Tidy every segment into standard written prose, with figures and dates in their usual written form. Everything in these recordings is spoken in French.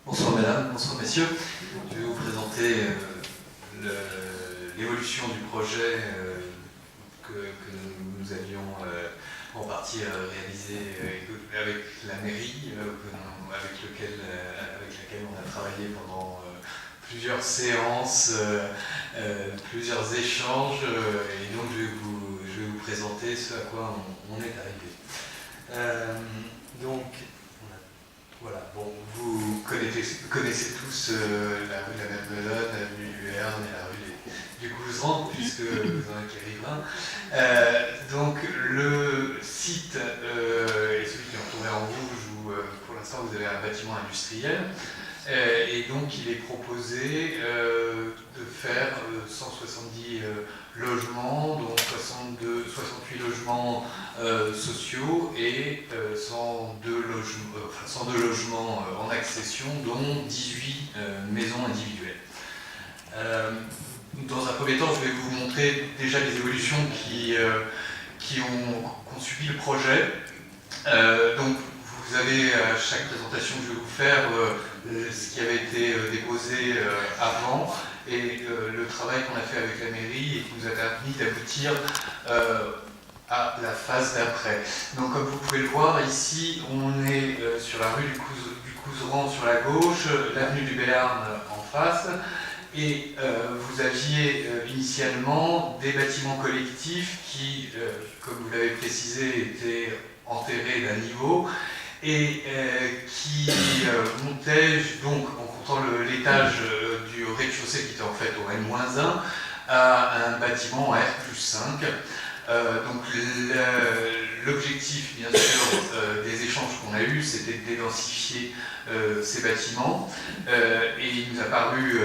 Bonsoir mesdames, bonsoir messieurs. Je vais vous présenter l'évolution du projet que nous avions en partie réalisé avec la mairie, avec laquelle on a travaillé pendant plusieurs séances, plusieurs échanges, et donc je vais vous présenter ce à quoi on est arrivé. Voilà, bon, vous connaissez tous la rue de la Madeleine, l'avenue du Béarn et la rue du Couserans, puisque vous en êtes les riverains. Donc le site, et celui qui est entouré en rouge, où pour l'instant vous avez un bâtiment industriel, et donc il est proposé de faire 170 logements, dont 68 logements sociaux et 102 logements en accession, dont 18 maisons individuelles. Dans un premier temps, je vais vous montrer déjà les évolutions qui ont suivi le projet. Donc, vous avez à chaque présentation que je vais vous faire ce qui avait été déposé avant et le travail qu'on a fait avec la mairie et qui nous a permis d'aboutir à la phase d'après. Donc comme vous pouvez le voir, ici on est sur la rue du Couserans sur la gauche, l'avenue du Béarn en face, et vous aviez initialement des bâtiments collectifs qui, comme vous l'avez précisé, étaient enterrés d'un niveau, et qui montait, donc en comptant l'étage du rez-de-chaussée qui était en fait au N-1, à un bâtiment R+5. Donc l'objectif, bien sûr, des échanges qu'on a eus, c'était de dédensifier ces bâtiments, et il nous a paru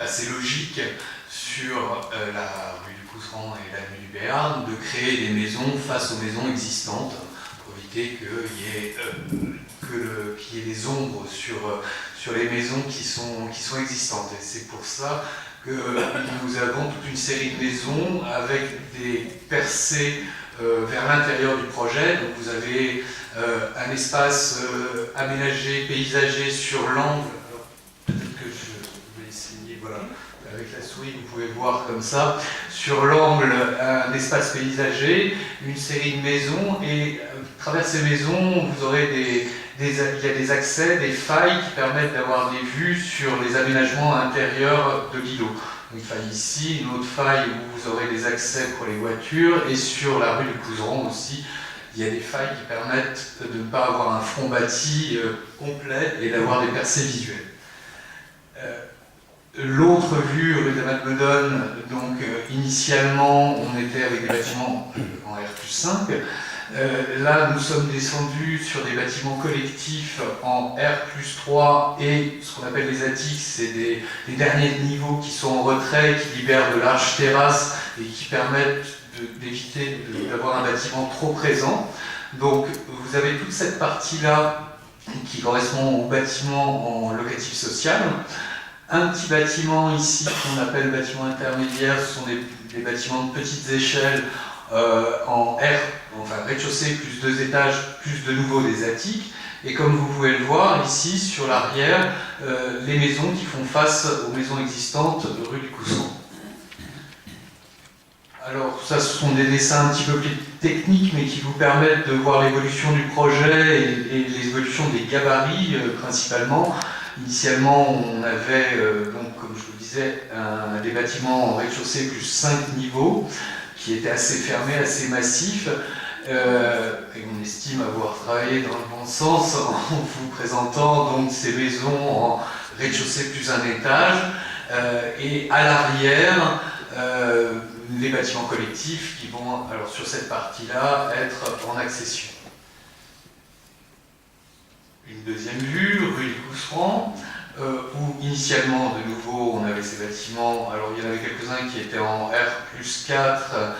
assez logique sur la rue du Couserans et l'avenue du Béarn de créer des maisons face aux maisons existantes, pour éviter qu'il y ait des ombres sur les maisons qui sont existantes. Et c'est pour ça que nous avons toute une série de maisons avec des percées vers l'intérieur du projet. Donc vous avez un espace aménagé, paysagé sur l'angle. Peut-être que je vais essayer, voilà, avec la souris vous pouvez voir comme ça, sur l'angle un espace paysagé, une série de maisons, et à travers ces maisons vous aurez il y a des accès, des failles qui permettent d'avoir des vues sur les aménagements intérieurs de l'îlot. Une faille ici, une autre faille où vous aurez des accès pour les voitures, et sur la rue du Couserans aussi, il y a des failles qui permettent de ne pas avoir un front bâti complet et d'avoir des percées visuelles. L'autre vue, rue de la Madeleine, donc initialement on était avec des bâtiments en R+5. Là, nous sommes descendus sur des bâtiments collectifs en R+3 et ce qu'on appelle les attiques, c'est des derniers niveaux qui sont en retrait, qui libèrent de larges terrasses et qui permettent d'éviter d'avoir un bâtiment trop présent. Donc, vous avez toute cette partie-là qui correspond au bâtiment en locatif social. Un petit bâtiment ici qu'on appelle bâtiment intermédiaire, ce sont des bâtiments de petites échelles en rez-de-chaussée plus 2 étages, plus de nouveau des attiques. Et comme vous pouvez le voir ici sur l'arrière, les maisons qui font face aux maisons existantes de rue du Couserans. Alors ça, ce sont des dessins un petit peu plus techniques, mais qui vous permettent de voir l'évolution du projet et l'évolution des gabarits principalement. Initialement, on avait, donc, comme je vous le disais, des bâtiments en rez-de-chaussée plus 5 niveaux, qui étaient assez fermés, assez massifs, et on estime avoir travaillé dans le bon sens en vous présentant donc ces maisons en rez-de-chaussée plus un étage, et à l'arrière, les bâtiments collectifs qui vont, alors sur cette partie-là, être en accession. Une deuxième vue, rue du Couserans, où initialement, de nouveau, on avait ces bâtiments, alors il y en avait quelques-uns qui étaient en R+4,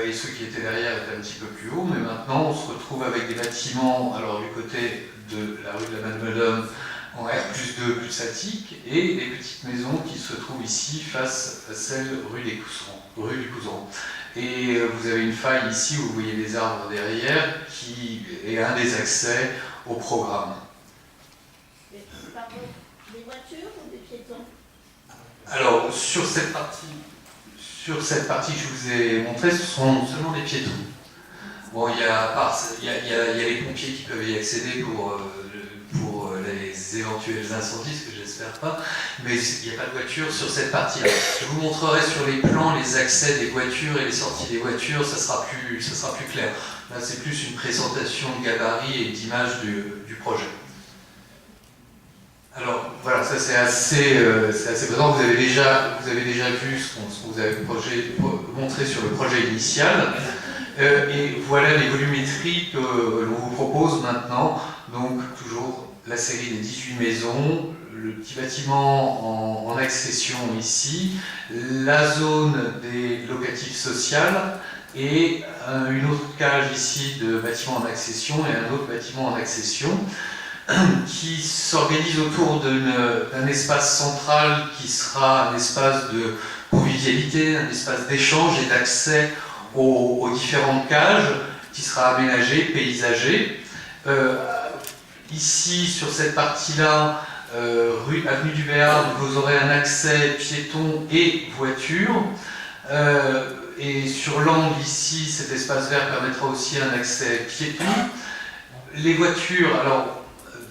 et ceux qui étaient derrière étaient un petit peu plus hauts, mais maintenant on se retrouve avec des bâtiments, alors du côté de la rue de la Madeleine, en R+2 plus attique, et des petites maisons qui se trouvent ici face à celle rue du Couserans. Et vous avez une faille ici où vous voyez des arbres derrière, qui est un des accès au programme. Pardon. Alors, sur cette partie que je vous ai montrée, ce sont seulement des piétons. Bon, il y a les pompiers qui peuvent y accéder pour les éventuels incendies, ce que j'espère pas, mais il n'y a pas de voiture sur cette partie-là. Je vous montrerai sur les plans les accès des voitures et les sorties des voitures, ça sera plus clair. Là, c'est plus une présentation de gabarit et d'image du projet. Alors voilà, ça c'est assez présent. Vous avez déjà vu ce qu'on vous avait montré sur le projet initial. Et voilà les volumétries que l'on vous propose maintenant. Donc toujours la série des 18 maisons, le petit bâtiment en accession ici, la zone des locatifs sociales et une autre cage ici de bâtiments en accession et un autre bâtiment en accession qui s'organise autour d'un espace central qui sera un espace de convivialité, un espace d'échange et d'accès aux différentes cages, qui sera aménagé, paysagé. Ici, sur cette partie-là, avenue du Béarn, vous aurez un accès piéton et voiture. Et sur l'angle ici, cet espace vert permettra aussi un accès piéton. Les voitures, alors,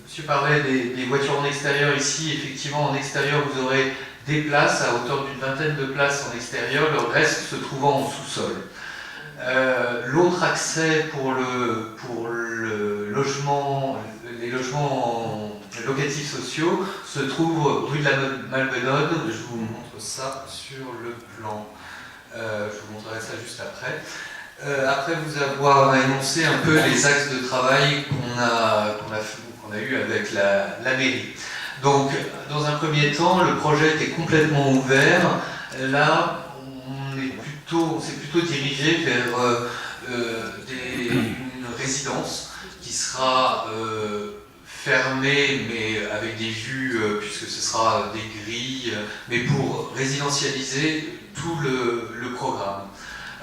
monsieur parlait des voitures en extérieur ici, effectivement en extérieur vous aurez des places à hauteur d'une vingtaine de places en extérieur, le reste se trouvant en sous-sol. L'autre accès pour le logement, les logements locatifs sociaux se trouve rue de la Malbenode. Je vous montre ça sur le plan. Je vous montrerai ça juste après. Après vous avoir énoncé un peu les axes de travail qu'on a eu avec la mairie. Donc, dans un premier temps, le projet était complètement ouvert. Là, on s'est plutôt dirigé vers une résidence qui sera fermée, mais avec des vues, puisque ce sera des grilles, mais pour résidentialiser tout le programme.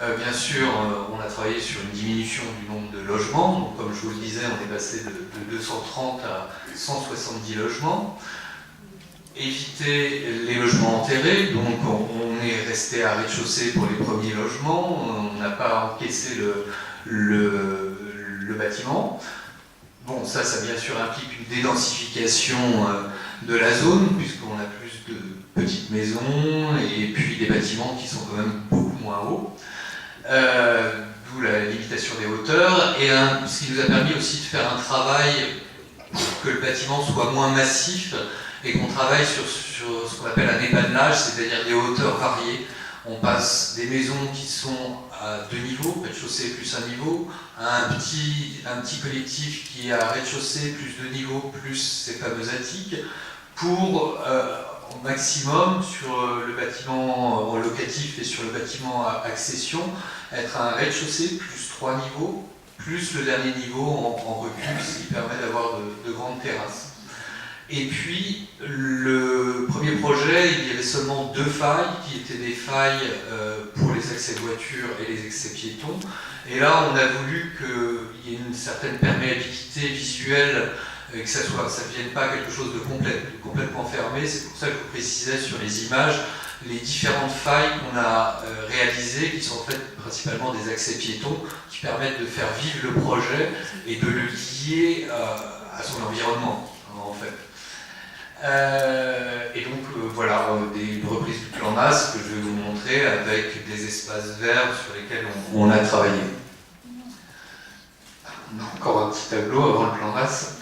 Bien sûr, on a travaillé sur une diminution du nombre de logements. Donc, comme je vous le disais, on est passé de 230 à 170 logements. Éviter les logements enterrés, donc on est resté à rez-de-chaussée pour les premiers logements, on n'a pas encaissé le bâtiment. Bon, ça bien sûr implique une dédensification de la zone, puisqu'on a plus de petites maisons et puis des bâtiments qui sont quand même beaucoup moins hauts. D'où la limitation des hauteurs, et ce qui nous a permis aussi de faire un travail pour que le bâtiment soit moins massif et qu'on travaille sur ce qu'on appelle un épanelage, c'est-à-dire des hauteurs variées. On passe des maisons qui sont à 2 niveaux, rez-de-chaussée plus 1 niveau, à un petit collectif qui est à rez-de-chaussée plus 2 niveaux plus ces fameux attiques, pour au maximum sur le bâtiment locatif et sur le bâtiment à accession, être un rez-de-chaussée plus 3 niveaux, plus le dernier niveau en recul, ce qui permet d'avoir de grandes terrasses. Et puis, le premier projet, il y avait seulement 2 failles, qui étaient des failles pour les accès voitures et les accès piétons. Et là, on a voulu qu'il y ait une certaine perméabilité visuelle, et que ça ne devienne pas quelque chose de complètement fermé. C'est pour ça que je vous précisais sur les images les différentes failles qu'on a réalisées, qui sont en fait principalement des accès piétons, qui permettent de faire vivre le projet et de le lier à son environnement, en fait. Et donc voilà, une reprise du plan NAS que je vais vous montrer avec des espaces verts sur lesquels on a travaillé. On a encore un petit tableau avant le plan NAS.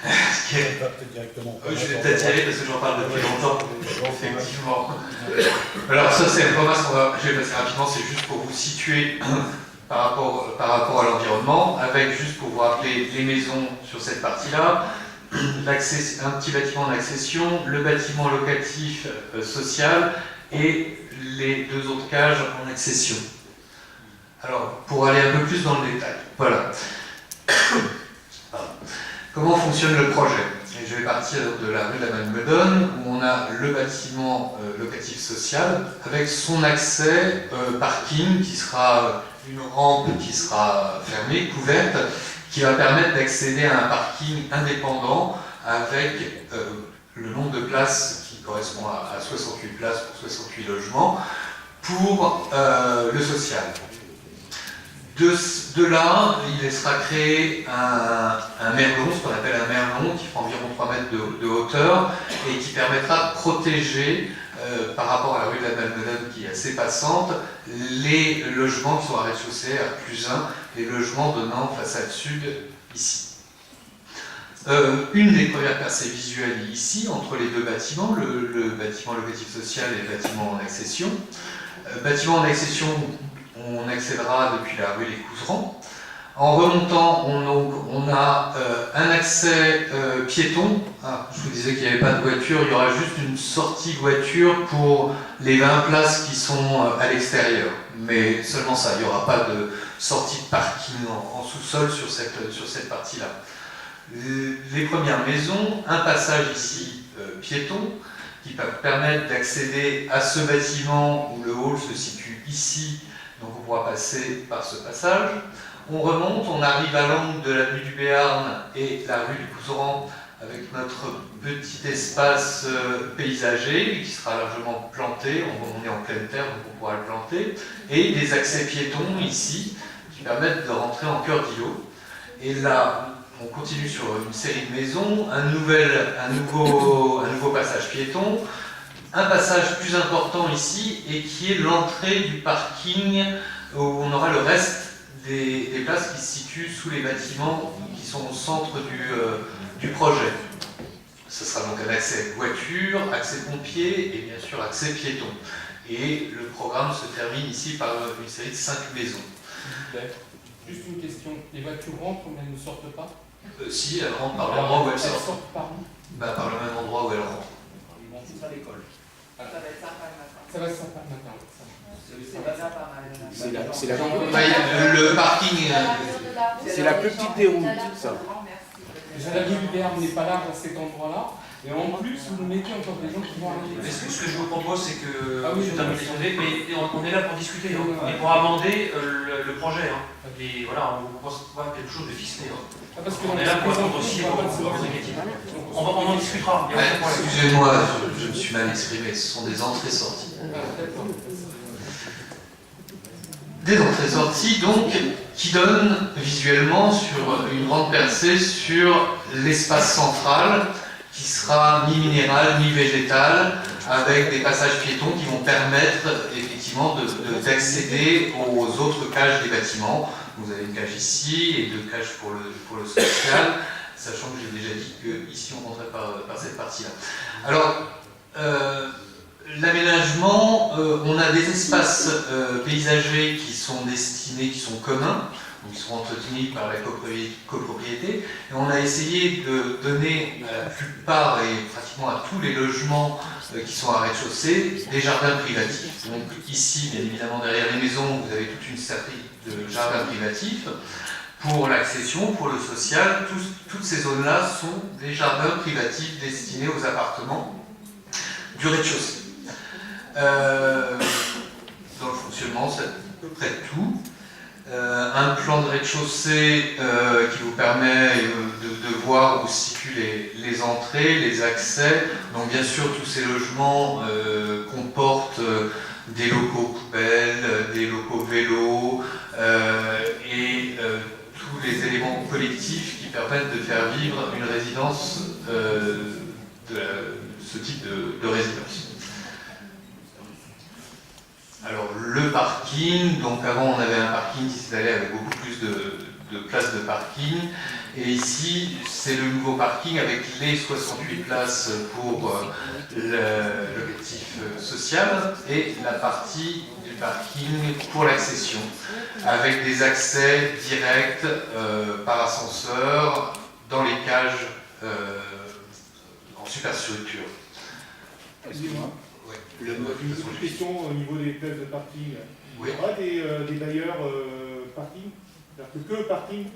Je vais peut-être y aller parce que j'en parle depuis longtemps. Effectivement. Alors ça c'est le plan NAS, je vais passer rapidement, c'est juste pour vous situer par rapport à l'environnement, avec juste pour vous rappeler les maisons sur cette partie-là. Un petit bâtiment en accession, le bâtiment locatif social et les 2 autres cages en accession. Alors, pour aller un peu plus dans le détail, voilà. Comment fonctionne le projet? Et je vais partir de la rue de la Malbenode, où on a le bâtiment locatif social, avec son accès parking, qui sera une rampe qui sera fermée, couverte, qui va permettre d'accéder à un parking indépendant avec le nombre de places qui correspond à 68 places pour 68 logements pour le social. De là, il sera créé un merlon, ce qu'on appelle un merlon, qui fera environ 3 mètres de hauteur et qui permettra de protéger, par rapport à la rue de la Malmenade qui est assez passante, les logements qui sont à rez-de-chaussée, R+1, les logements donnant façade sud ici. Une des premières percées visuelles est ici, entre les deux bâtiments, le bâtiment locatif social et le bâtiment en accession. Bâtiment en accession, on accédera depuis la rue Les Couserans. En remontant, on a un accès piéton. Ah, je vous disais qu'il n'y avait pas de voiture, il y aura juste une sortie voiture pour les 20 places qui sont à l'extérieur. Mais seulement ça, il n'y aura pas de sortie de parking en sous-sol sur cette partie-là. Les premières maisons, un passage ici piéton, qui va permettre d'accéder à ce bâtiment où le hall se situe ici, donc on pourra passer par ce passage. On remonte, on arrive à l'angle de l'avenue du Béarn et la rue du Couserans avec notre petit espace paysager qui sera largement planté, on est en pleine terre donc on pourra le planter, et des accès piétons ici qui permettent de rentrer en cœur d'îlot. Et là, on continue sur une série de maisons, un nouveau passage piéton, un passage plus important ici et qui est l'entrée du parking où on aura le reste des places qui se situent sous les bâtiments qui sont au centre du projet. Ce sera donc un accès voiture, accès pompier et bien sûr accès piéton. Et le programme se termine ici par une série de 5 maisons. Juste une question, les voitures rentrent mais elles ne sortent pas? Si, elles rentrent par l'endroit où elles sortent. Elles sortent par où? Par le même endroit où elles rentrent. Ils vont tous à l'école. Ça va être sympa le matin. C'est la Le parking. C'est la plus petite des routes, ça. Déjà la ville d'Herbe n'est pas large à cet endroit-là. Et en plus, vous mettez encore des gens qui vont arriver. Mais ce que je vous propose, c'est que, Ah oui, je suis désolé, mais on est là pour discuter, hein, et pour amender le projet. Hein. Et voilà, on vous propose pas quelque chose de ficelé. Hein. Ah, parce On est là pour répondre aussi aux inquiétudes. On en discutera. Excusez-moi, je me suis mal exprimé, ce sont des entrées-sorties. Des entrées-sorties, donc, qui donnent visuellement sur une grande percée sur l'espace central, qui sera mi-minéral, mi-végétal, avec des passages piétons qui vont permettre effectivement d'accéder aux autres cages des bâtiments. Vous avez une cage ici et 2 cages pour le social, sachant que j'ai déjà dit qu'ici on rentrait par cette partie-là. Alors, l'aménagement, on a des espaces paysagers qui sont destinés, qui sont communs, donc ils seront entretenus par la copropriété, et on a essayé de donner à la plupart et pratiquement à tous les logements qui sont à rez-de-chaussée des jardins privatifs. Donc ici, bien évidemment, derrière les maisons, vous avez toute une série de jardins privatifs. Pour l'accession, pour le social, toutes ces zones-là sont des jardins privatifs destinés aux appartements du rez-de-chaussée. Dans le fonctionnement, c'est à peu près tout. Un plan de rez-de-chaussée qui vous permet de voir où se situent les entrées, les accès. Donc bien sûr, tous ces logements comportent des locaux poubelles, des locaux vélos et tous les éléments collectifs qui permettent de faire vivre une résidence, ce type de résidence. Alors le parking, donc avant on avait un parking qui s'étalait avec beaucoup plus de places de parking, et ici c'est le nouveau parking avec les 68 places pour l'objectif social et la partie du parking pour l'accession, avec des accès directs par ascenseur dans les cages en superstructure. Excusez-moi. Une question au niveau des places de parking. Oui. Il y aura des bailleurs parking? C'est-à-dire que parking?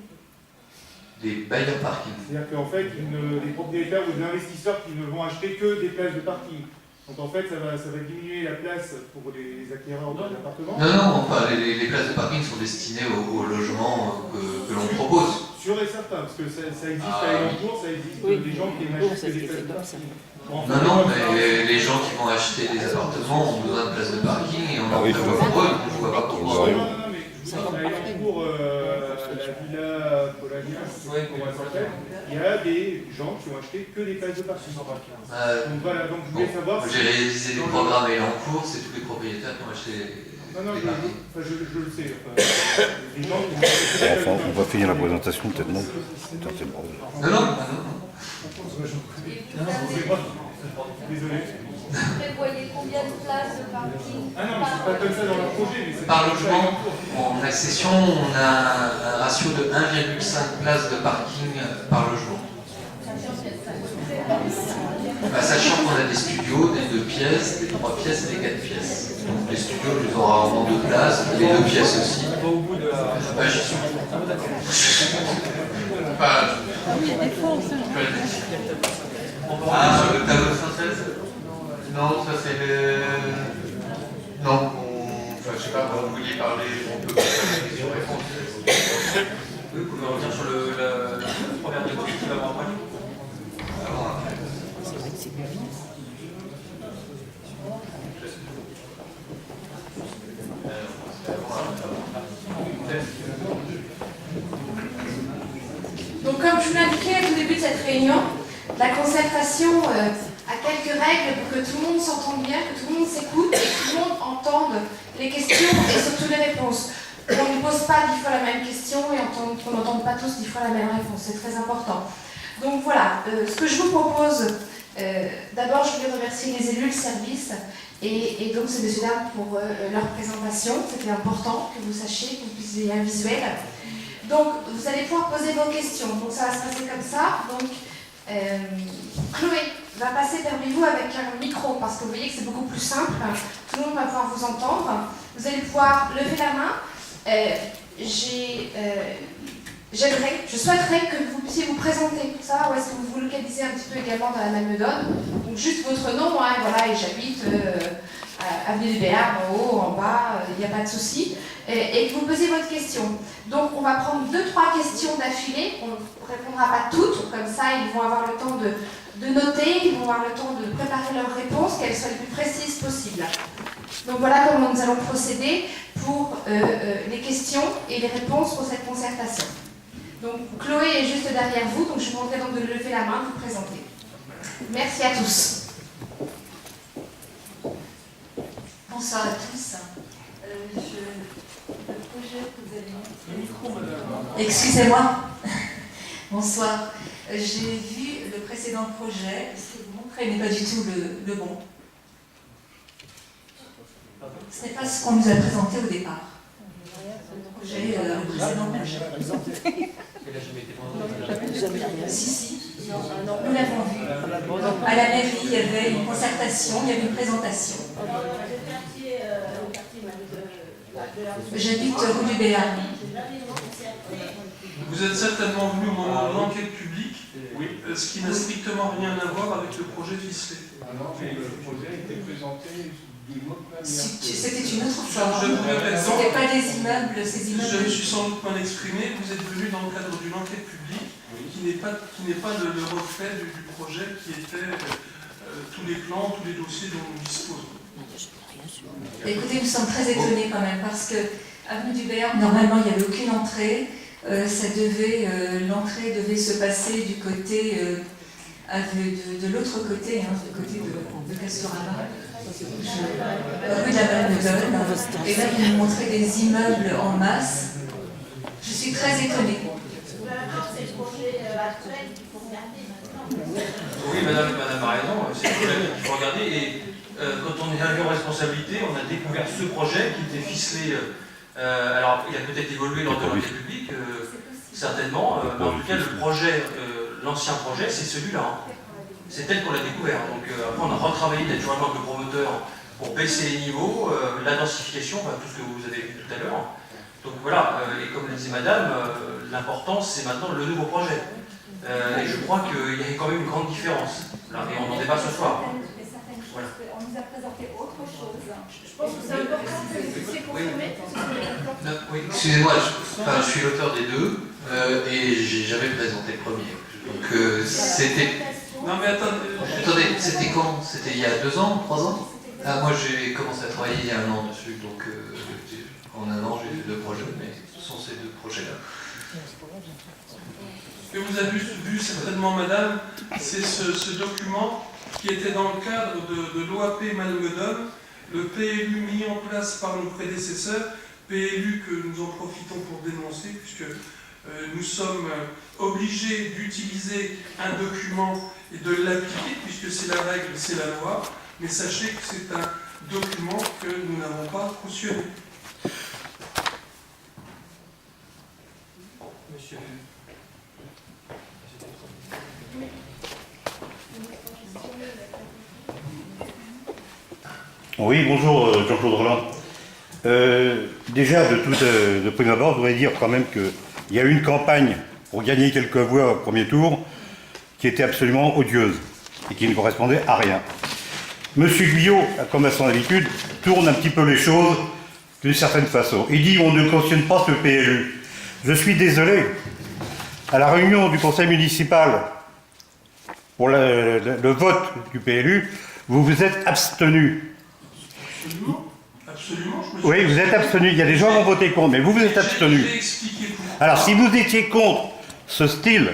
Des bailleurs parking. C'est-à-dire qu'en fait, des propriétaires ou des investisseurs qui ne vont acheter que des places de parking. Donc en fait, ça va diminuer la place pour les acquéreurs d'appartements. Non, enfin, les places de parking sont destinées aux logements que l'on propose. sûr et certain, parce que ça existe à Elancourt, ça existe des gens qui n'achètent que des places de parking. Non, mais les gens qui vont acheter des appartements ont besoin de places de parking et on en prévoit pour eux, donc je vois pas pourquoi. Non, mais je vous dis, à Elancourt, la Villa Polania, comment elle s'appelle, il y a des gens qui ont acheté que des places de parking. Donc voilà, donc je voulais savoir. J'ai réalisé des programmes et en cours, c'est tous les propriétaires qui ont acheté des parkings. Je le sais. Les gens qui ont acheté. Enfin, on va finir la présentation, peut-être non. Non. Désolé. Vous prévoyez combien de places de parking? Ah non, mais c'est pas comme ça dans leur projet. Mais c'est Par logement, en accession, on a un ratio de 1,5 places de parking par logement. Sachant qu'on a des studios, des 2 pièces, des 3 pièces et des 4 pièces. Donc les studios, ils auront rarement 2 places, les 2 pièces aussi. J'y suis. Le tableau de synthèse? Non, ça c'est le... Non, je sais pas, vous vouliez parler, on peut passer à la question-réponse. Oui, vous pouvez revenir sur la première diapositive avant après. Donc comme je vous l'indiquais au début de cette réunion, la concertation a quelques règles pour que tout le monde s'entende bien, que tout le monde s'écoute et que tout le monde entende les questions et surtout les réponses. Qu'on ne pose pas 10 fois la même question et qu'on n'entende pas tous 10 fois la même réponse, c'est très important. Donc voilà, ce que je vous propose, d'abord je voulais remercier les élus, le service et donc ces messieurs dames pour leur présentation. C'était important que vous sachiez, que vous puissiez un visuel. Donc vous allez pouvoir poser vos questions, donc ça va se passer comme ça. Donc Chloé va passer parmi vous avec un micro parce que vous voyez que c'est beaucoup plus simple, tout le monde va pouvoir vous entendre. Vous allez pouvoir lever la main. Je souhaiterais que vous puissiez vous présenter, ça, ou est-ce que vous vous localisez un petit peu également dans la même méthode. Donc juste votre nom, hein, voilà, et j'habite avenue du Béarn, en haut, en bas, il n'y a pas de souci, et que vous posiez votre question. Donc on va prendre 2-3 questions d'affilée, on ne répondra pas toutes, comme ça ils vont avoir le temps de noter, ils vont avoir le temps de préparer leurs réponses, qu'elles soient les plus précises possibles. Donc voilà comment nous allons procéder pour les questions et les réponses pour cette concertation. Donc Chloé est juste derrière vous, donc je vous demanderai donc de lever la main, de vous présenter. Merci à tous. Bonsoir à tous. Le projet que vous avez mis... Excusez-moi. Bonsoir. J'ai vu le précédent projet. Ce que vous montrez n'est pas du tout le bon. Ce n'est pas ce qu'on nous a présenté au départ. Le précédent projet. Si, nous l'avons vu. À la mairie, il y avait une concertation, il y avait une présentation. J'habite rue du Béarn. Vous êtes certainement venu au moment de l'enquête publique, ce qui n'a strictement rien à voir avec le projet ficelé. Non, mais le projet a été présenté d'une autre manière. C'était une autre forme. Je vous répète, c'était pas des immeubles, ces immeubles. Je me suis sans doute mal exprimé. Vous êtes venu dans le cadre d'une enquête publique qui n'est pas le reflet du projet qui était tous les plans, tous les dossiers dont nous disposons. Écoutez, nous sommes très étonnés quand même parce que avenue du Béarn, normalement il n'y avait aucune entrée. L'entrée devait se passer du côté de l'autre côté, hein, du côté de Castorama, rue de la Valneuve. Et là, vous nous montrez des immeubles en masse. Je suis très étonnée. Oui, madame a raison, c'est le projet qu'il faut regarder. Et quand on est arrivé en responsabilité, on a découvert ce projet qui était ficelé. Alors, il a peut-être évolué lors de l'enquête publique, certainement, mais en tout cas, le projet, l'ancien projet, c'est celui-là. Hein. C'est tel qu'on l'a découvert. Donc, après, on a retravaillé naturellement avec le promoteur pour baisser les niveaux, la densification, tout ce que vous avez vu tout à l'heure. Donc voilà, et comme le disait madame, l'important, c'est maintenant le nouveau projet. Et je crois qu'il y a quand même une grande différence. Là, et on n'en débat ce soir. Voilà. On nous a présenté autre chose. Je pense que c'est important que vous puissiez confirmer. Oui, excusez-moi, je suis l'auteur des deux. Et j'ai jamais présenté le premier. Donc c'était... Non mais Attendez, c'était quand? C'était il y a 2 ans, 3 ans? Ah, moi j'ai commencé à travailler il y a 1 an dessus, donc en 1 an j'ai fait 2 projets, mais ce sont ces 2 projets-là. Ce que vous avez vu certainement, madame, c'est ce document qui était dans le cadre de l'OAP Malmedum, le PLU mis en place par nos prédécesseurs, PLU que nous en profitons pour dénoncer, puisque nous sommes obligés d'utiliser un document et de l'appliquer, puisque c'est la règle, c'est la loi, mais sachez que c'est un document que nous n'avons pas cautionné. Monsieur. Oui, bonjour Jean-Claude Roland. Déjà, de prime abord, je voudrais dire quand même qu'il y a eu une campagne pour gagner quelques voix au premier tour qui était absolument odieuse et qui ne correspondait à rien. Monsieur Guyot, comme à son habitude, tourne un petit peu les choses d'une certaine façon. Il dit on ne cautionne pas ce PLU. Je suis désolé. À la réunion du conseil municipal pour le vote du PLU, vous vous êtes abstenu. Absolument. Absolument. Oui, vous êtes abstenu. Il y a des gens qui ont voté contre, mais vous vous êtes abstenu. Alors, si vous étiez contre ce style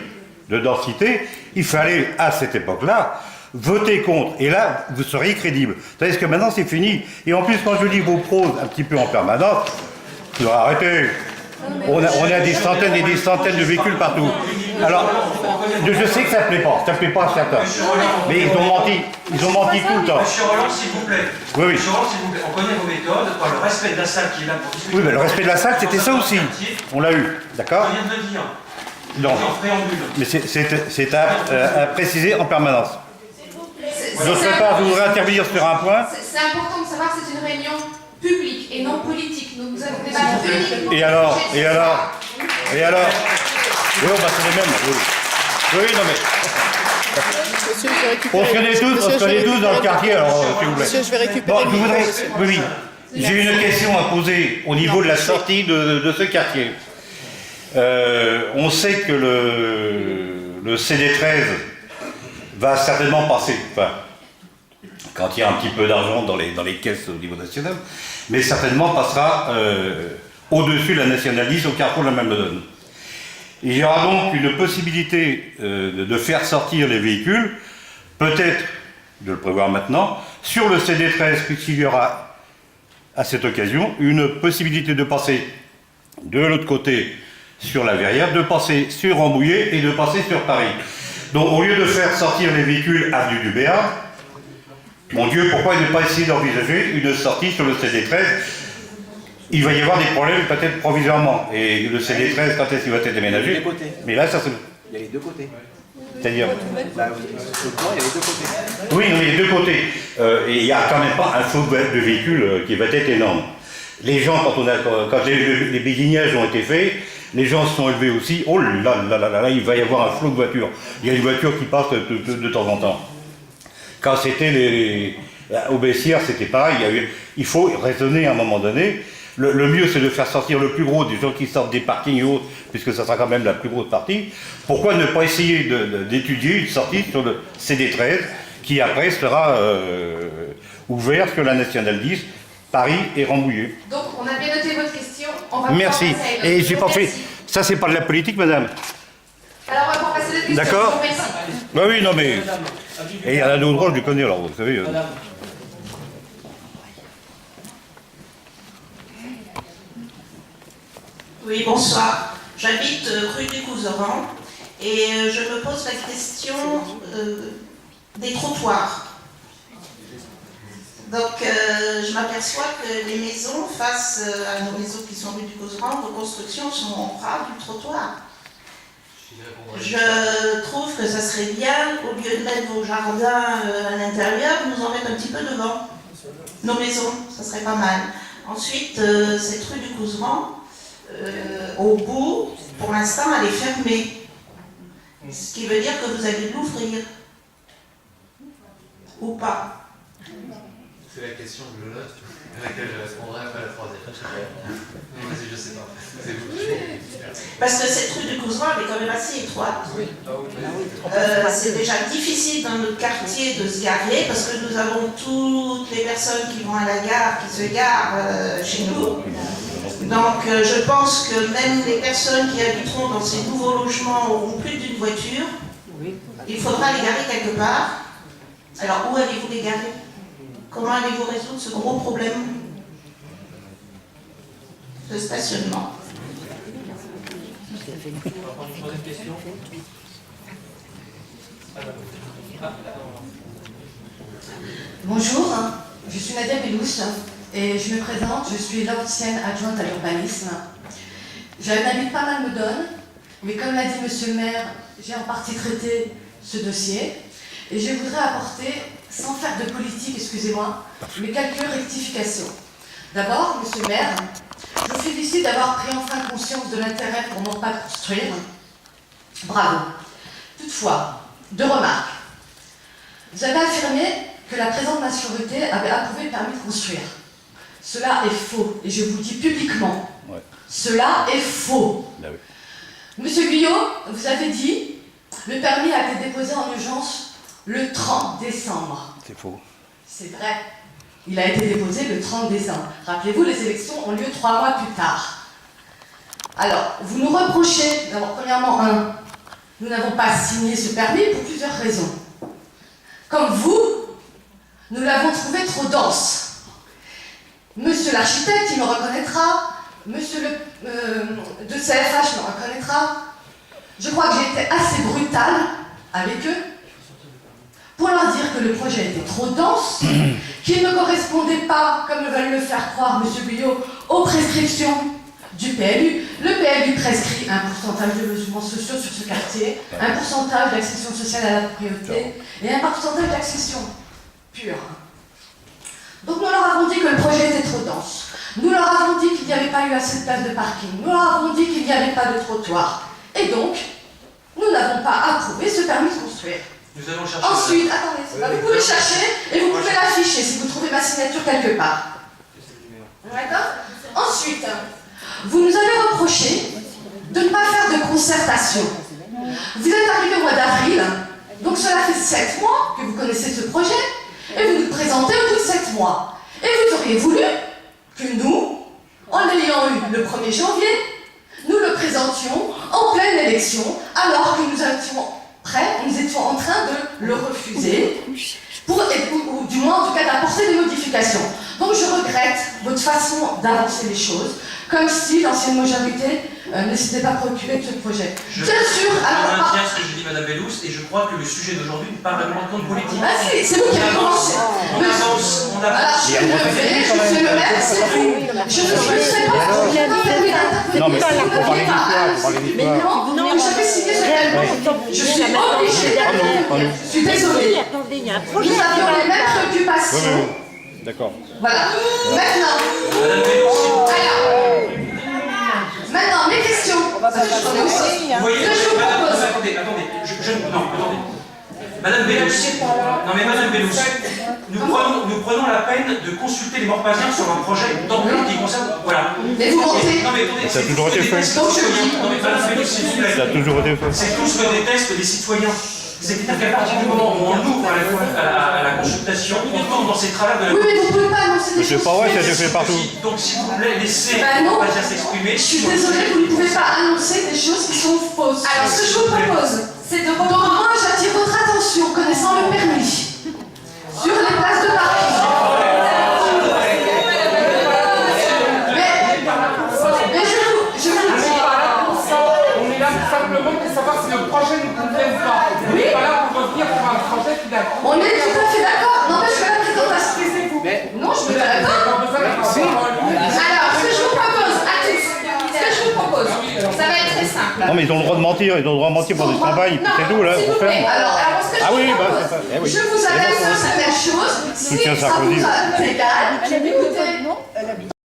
de densité, il fallait, à cette époque-là, voter contre. Et là, vous seriez crédible. Tandis que maintenant, c'est fini. Et en plus, quand je dis vos proses un petit peu en permanence, vous leur arrêtez. On a des centaines et des centaines de véhicules partout. Alors, je sais que ça ne plaît pas à certains. Mais ils ont menti tout le temps. Monsieur Roland, s'il vous plaît. Oui, oui. Monsieur Roland, s'il vous plaît. On connaît vos méthodes, par le respect de la salle qui est là pour discuter. Oui, mais le respect de la salle, c'était ça aussi. On l'a eu, d'accord? On vient de le dire. Non. En préambule. Mais c'est à préciser en permanence. D'autre part, je voudrais intervenir sur un point. C'est important de savoir que c'est une réunion publique et non politique. Donc nous avons débattu uniquement. Et alors Oui, on va se les mêmes. Oui, non mais... On se connaît tous dans le quartier, alors s'il vous plaît. Monsieur, je vais récupérer bon, je voudrais... Oui. J'ai une question à poser au niveau de la sortie de ce quartier. On sait que le CD13 va certainement passer, enfin, quand il y a un petit peu d'argent dans les caisses au niveau national, mais certainement passera au-dessus de la National 10 au carrefour de la Malmedum. Il y aura donc une possibilité de faire sortir les véhicules, peut-être de le prévoir maintenant, sur le CD13, puisqu'il y aura à cette occasion une possibilité de passer de l'autre côté sur la Verrière, de passer sur Rambouillet et de passer sur Paris. Donc au lieu de faire sortir les véhicules avenue du Béat, mon Dieu, pourquoi ne pas essayer d'envisager une sortie sur le CD13? Il va y avoir des problèmes peut-être provisoirement. Et le CD13, quand est-ce qu'il va être déménagé? Il y a les deux côtés. Mais là, ça se... Il y a les deux côtés. C'est-à-dire il y a les deux côtés. Oui, non, il y a les deux côtés. Et il n'y a quand même pas un flot de véhicules qui va être énorme. Les gens, quand les béguignages ont été faits, les gens se sont élevés aussi. Oh là là là là, il va y avoir un flot de voitures. Il y a une voiture qui passe de temps en temps. Quand c'était au Bessières, c'était pareil. Il faut raisonner à un moment donné. Le mieux, c'est de faire sortir le plus gros des gens qui sortent des parkings et autres, puisque ça sera quand même la plus grosse partie. Pourquoi ne pas essayer d'étudier une sortie sur le CD13, qui après sera ouvert sur la Nationale 10, Paris et Rambouillet. Donc, on a bien noté votre question. On va Merci. Et j'ai pas fait... Ça, c'est pas de la politique, madame. Alors, on va pouvoir passer de questions. D'accord. Bah oui, non mais... Et il y en a d'autres drôles, je connais, alors, vous savez... Oui, bonsoir. J'habite rue du Couserans et je me pose la question des trottoirs. Donc, je m'aperçois que les maisons, face à nos maisons qui sont rue du Couserans, vos constructions sont en ras du trottoir. Je trouve que ça serait bien, au lieu de mettre vos jardins à l'intérieur, nous en mettre un petit peu devant. Nos maisons, ça serait pas mal. Ensuite, cette rue du Couserans, au bout, pour l'instant, elle est fermée. Ce qui veut dire que vous allez l'ouvrir. Ou pas. C'est la question que je note, à laquelle je répondrai après la troisième. Non, vas-y, je sais pas. C'est vous. Parce que cette rue du Couserans, elle est quand même assez étroite. C'est déjà difficile dans notre quartier de se garer parce que nous avons toutes les personnes qui vont à la gare, qui se garent chez nous. Donc je pense que même les personnes qui habiteront dans ces nouveaux logements auront plus d'une voiture. Il faudra les garer quelque part. Alors où allez-vous les garer? Comment allez-vous résoudre ce gros problème de stationnement? On va prendre une troisième question. Bonjour, je suis Nadia Bellouche et je me présente, je suis l'ancienne adjointe à l'urbanisme. Je n'habite pas Malmedonne, mais comme l'a dit Monsieur le maire, j'ai en partie traité ce dossier et je voudrais apporter, sans faire de politique, excusez-moi, mais quelques rectifications. D'abord, Monsieur le maire, je vous félicite d'avoir pris enfin conscience de l'intérêt pour non pas construire. Bravo. Toutefois, deux remarques. Vous avez affirmé que la présente majorité avait approuvé le permis de construire. Cela est faux, et je vous le dis publiquement. Ouais. Cela est faux. Là, oui. Monsieur Guyot, vous avez dit le permis a été déposé en urgence le 30 décembre. C'est faux. C'est vrai. Il a été déposé le 30 décembre. Rappelez-vous, les élections ont lieu 3 mois plus tard. Alors, vous nous reprochez, d'abord, premièrement, nous n'avons pas signé ce permis pour plusieurs raisons. Comme vous, nous l'avons trouvé trop dense. Monsieur l'architecte, il me reconnaîtra. Monsieur le de CFH me reconnaîtra. Je crois que j'ai été assez brutale avec eux pour leur dire que le projet était trop dense, qu'il ne correspondait pas, comme veulent le faire croire M. Guyot, aux prescriptions du PLU. Le PLU prescrit un pourcentage de logements sociaux sur ce quartier, un pourcentage d'accession sociale à la propriété et un pourcentage d'accession pure. Donc nous leur avons dit que le projet était trop dense. Nous leur avons dit qu'il n'y avait pas eu assez de place de parking. Nous leur avons dit qu'il n'y avait pas de trottoir. Et donc, nous n'avons pas approuvé ce permis de construire. Nous allons chercher. Ensuite, attendez, vous pouvez chercher et vous pouvez l'afficher si vous trouvez ma signature quelque part. D'accord? Ensuite, vous nous avez reproché de ne pas faire de concertation. Vous êtes arrivé au mois d'avril, donc cela fait 7 mois que vous connaissez ce projet, et vous nous présentez au bout de 7 mois. Et vous auriez voulu que nous, en l'ayant eu le 1er janvier, nous le présentions en pleine élection, alors que nous étions prêts, nous étions en train de le refuser, ou du moins en tout cas d'apporter des modifications. Donc je regrette votre façon d'avancer les choses, comme si l'ancienne majorité ne s'était pas préoccupée de ce projet. Bien sûr, je maintiens ce que j'ai dit Madame Bellouche, et je crois que le sujet d'aujourd'hui n'est pas vraiment de politique. Ah si, c'est vous qui avez commencé. On avance. Alors je suis levée, je suis le maire, c'est vous. Je ne sais pas vous non, mais pour parler d'histoire, mais non, j'avais signé ce permis. Je suis obligée d'aller. Je suis désolée. Nous avions les mêmes préoccupations. D'accord. Voilà. Maintenant, mes questions. Parce que je connais aussi. Vous voyez, attendez. Madame Bellouche, non mais Madame Bellouche, nous prenons la peine de consulter les Morpasiens sur un projet d'ampleur qui concerne. Voilà. Mais vous mentez. Non mais attendez, ça a toujours été fait. Non mais Madame Bellouche, s'il vous plaît. Ça a toujours été fait. C'est tout ce que détestent les citoyens. C'est-à-dire qu'à partir du moment où on ouvre à la consultation, on tombe dans ces travers de la. Oui, mais vous ne pouvez pas annoncer des choses. C'est pas vrai, ça se fait partout. Donc s'il vous plaît, laissez les Morpasiens s'exprimer. Je suis désolée, vous ne pouvez pas annoncer des choses qui sont fausses. Alors ce que je vous propose, c'est de reprendre. Moi, j'attire votre attention, connaissant le permis, sur les places de parking. Mais je vous dis. On est là simplement pour savoir si le projet nous convient ou pas. On n'est pas là pour revenir pour un projet qui n'a. On est tout à fait d'accord. Non, mais je fais la présentation. Non, je me fais d'accord. Alors, ce que je vous propose à tous, ça va être très simple. Non, mais ils ont le droit de mentir, ils ont le droit de mentir pour des campagnes, c'est tout là, pour faire. Alors, ce que je vous propose, je vous annonce certaines choses. Si ça vous égal, écoutez,